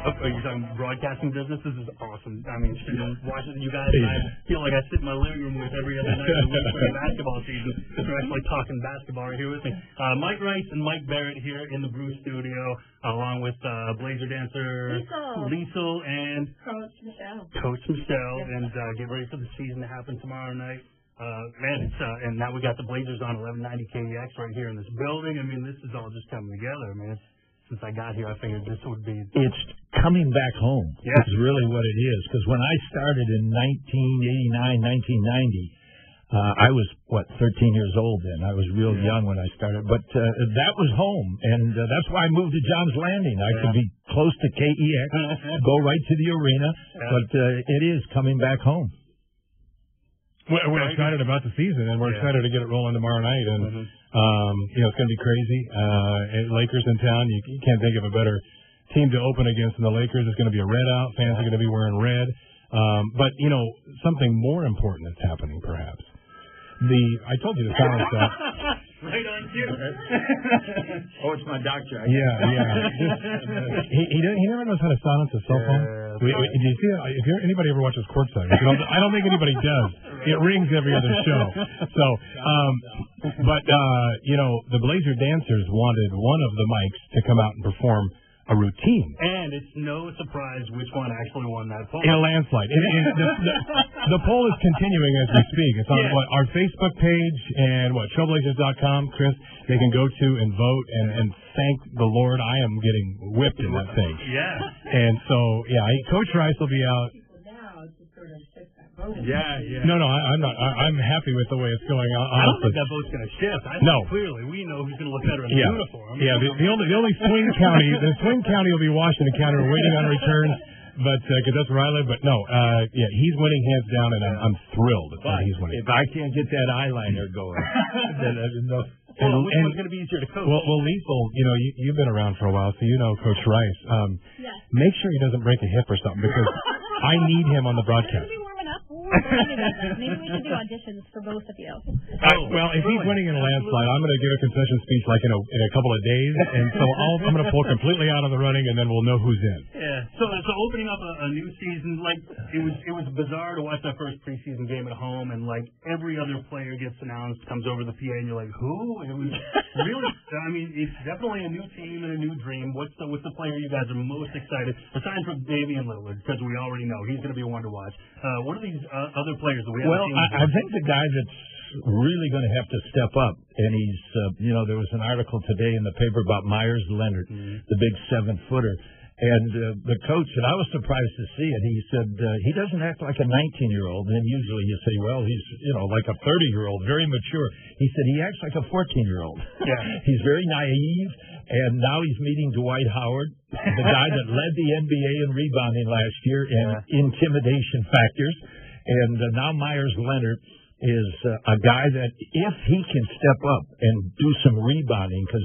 You're talking broadcasting business? This is awesome. I mean, watching you guys, I feel like I sit in my living room with every other night of the week for the basketball season. We're actually talking basketball right here with me. Mike Rice and Mike Barrett here in the Brew Studio, along with Blazer Dancer Leisel and Coach Michelle. And get ready for the season to happen tomorrow night. Man, and now we got the Blazers on 1190 KEX right here in this building. I mean, this is all just coming together. I mean, since I got here, I figured this would be... It's coming back home. Yeah. Is really what it is. Because when I started in 1989, 1990, I was, 13 years old then. I was real young when I started. But that was home. And that's why I moved to Johns Landing. I could be close to KEX, go right to the arena. But it is coming back home. We're excited about the season, and we're excited to get it rolling tomorrow night. And it's going to be crazy. Lakers in town. You can't think of a better team to open against than the Lakers. It's going to be a red out. Fans are going to be wearing red. But something more important that's happening, perhaps. I told you to silence that. Right on cue. It's my doctor. Yeah. He never knows how to silence his cell phone. Do you see it? If anybody ever watches Courtside, I don't think anybody does. It rings every other show. So, the Blazer Dancers wanted one of the mics to come out and perform a routine. And it's no surprise which one actually won that poll. In a landslide. The poll is continuing as we speak. It's on our Facebook page and Trailblazers.com, Chris. They can go to and vote and thank the Lord. I am getting whipped in that thing. Yeah. And so, Coach Rice will be out. No, I'm not. I'm happy with the way it's going. I don't think that vote's going to shift. Clearly, we know who's going to look better in the uniform. Yeah, the only swing county, will be Washington County. We're waiting on returns, but because that's where I live. But no, he's winning hands down, and I'm thrilled that he's winning. If I can't get that eyeliner going, then which one's going to be easier to coach? Well, Leisel, you've been around for a while, so you know Coach Rice. Make sure he doesn't break a hip or something, because I need him on the broadcast. Maybe we should do auditions for both of you. Well, if he's winning in a landslide, I'm going to give a concession speech like in a couple of days, and so I'm going to pull completely out of the running, and then we'll know who's in. Yeah. So opening up a new season, like it was bizarre to watch that first preseason game at home, and like every other player gets announced, comes over the PA, and you're like, who? It was really. I mean, it's definitely a new team and a new dream. What's the player you guys are most excited? Aside from Damian Lillard, because we already know he's going to be one to watch. What are these other players that we haven't seen? Well, I think the guy that's really going to have to step up, and he's, there was an article today in the paper about Myers Leonard, the big 7-footer, and the coach, and I was surprised to see it. He said he doesn't act like a 19-year-old, and usually you say, well, he's like a 30-year-old, very mature. He said he acts like a 14-year-old. Yeah. He's very naive, and now he's meeting Dwight Howard, the guy that led the NBA in rebounding last year in intimidation factors. And now Myers Leonard is a guy that if he can step up and do some rebounding, because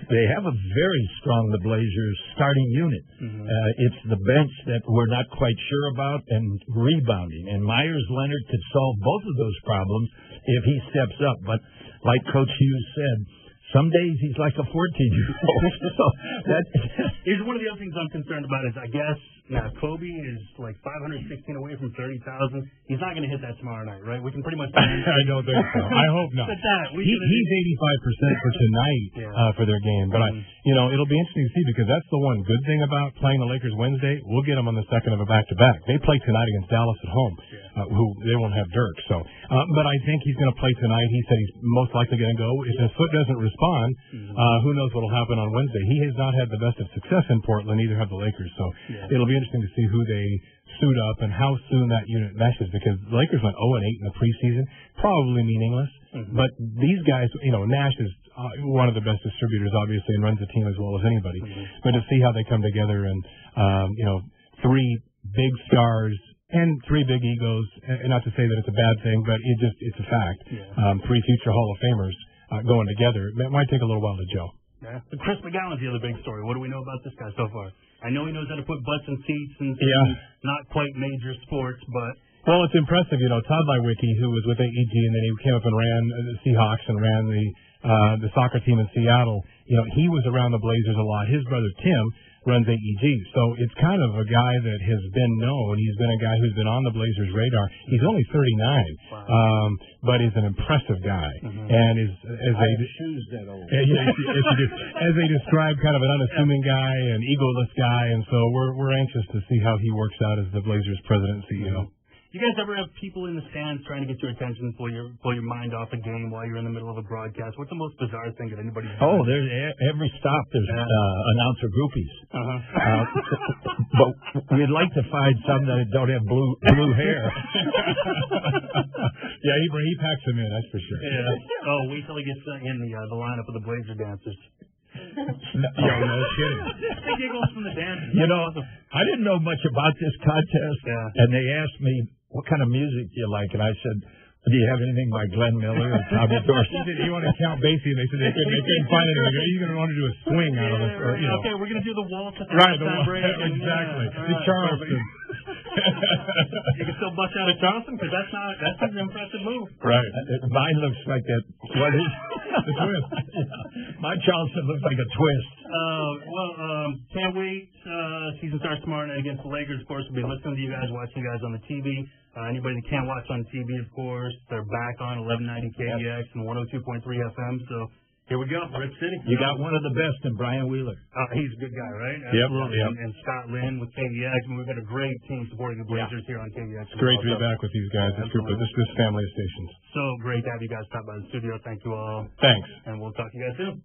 they have a very strong, the Blazers, starting unit. It's the bench that we're not quite sure about, and rebounding. And Myers Leonard could solve both of those problems if he steps up. But like Coach Hughes said, some days he's like a 14-year-old. So here's one of the other things I'm concerned about is, I guess, now Kobe is like 516 away from 30,000. He's not going to hit that tomorrow night, right? We can pretty much. I don't think so. I hope not. He's 85% for tonight for their game, but it'll be interesting to see, because that's the one good thing about playing the Lakers Wednesday. We'll get them on the second of a back-to-back. They play tonight against Dallas at home, who they won't have Dirk. So, but I think he's going to play tonight. He said he's most likely going to go. If his foot doesn't respond, who knows what will happen on Wednesday? He has not had the best of success in Portland. Neither have the Lakers. So it'll be interesting to see who they suit up and how soon that unit meshes, because the Lakers went 0-8 in the preseason, probably meaningless. But these guys, Nash is one of the best distributors, obviously, and runs the team as well as anybody. But to see how they come together and, three big stars and three big egos, and not to say that it's a bad thing, but it's a fact. Three future Hall of Famers going together. It might take a little while to gel. Yeah. Chris McGowan's the other big story. What do we know about this guy so far? I know he knows how to put butts in seats and not quite major sports, but... Well, it's impressive. Todd Lewicki, who was with AEG, and then he came up and ran the Seahawks and ran the soccer team in Seattle. He was around the Blazers a lot. His brother, Tim, runs AEG. So it's kind of a guy that has been known. He's been a guy who's been on the Blazers' radar. He's only 39, but is an impressive guy. And is as they describe, kind of an unassuming guy, an egoless guy. And so we're anxious to see how he works out as the Blazers' president and CEO. You guys ever have people in the stands trying to get your attention, pull your mind off a game while you're in the middle of a broadcast? What's the most bizarre thing that anybody's done? Oh, there's every stop there's announcer groupies. But we'd like to find some that don't have blue hair. Yeah, he packs them in, that's for sure. Yeah. Oh, wait till he gets in the lineup of the Blazer Dancers. No kidding. He giggles from the dance. You know, I didn't know much about this contest, and they asked me, what kind of music do you like? And I said, do you have anything by Glenn Miller or Tommy Dorsey? You want to count Basie? And they said they couldn't find anything. You're going to want to do a swing out of this. Okay, we're going to do the waltz at the break. Exactly. The Charleston. You can still bust out of Charleston because that's an impressive move. Right. Mine looks like that. What is the twist? My Charleston looks like a twist. Can't wait. Season starts tomorrow night against the Lakers. Of course, we'll be listening to you guys, watching you guys on the TV. Anybody that can't watch on TV, of course, they're back on 1190 KDX and 102.3 FM. So here we go, Rip City. You got one of the best in Brian Wheeler. He's a good guy, right? Absolutely. Yep. And Scott Lynn with KDX. And we've got a great team supporting the Blazers here on KDX. It's great to be back with these guys, this group of this family of stations. So great to have you guys stop by the studio. Thank you all. Thanks. And we'll talk to you guys soon.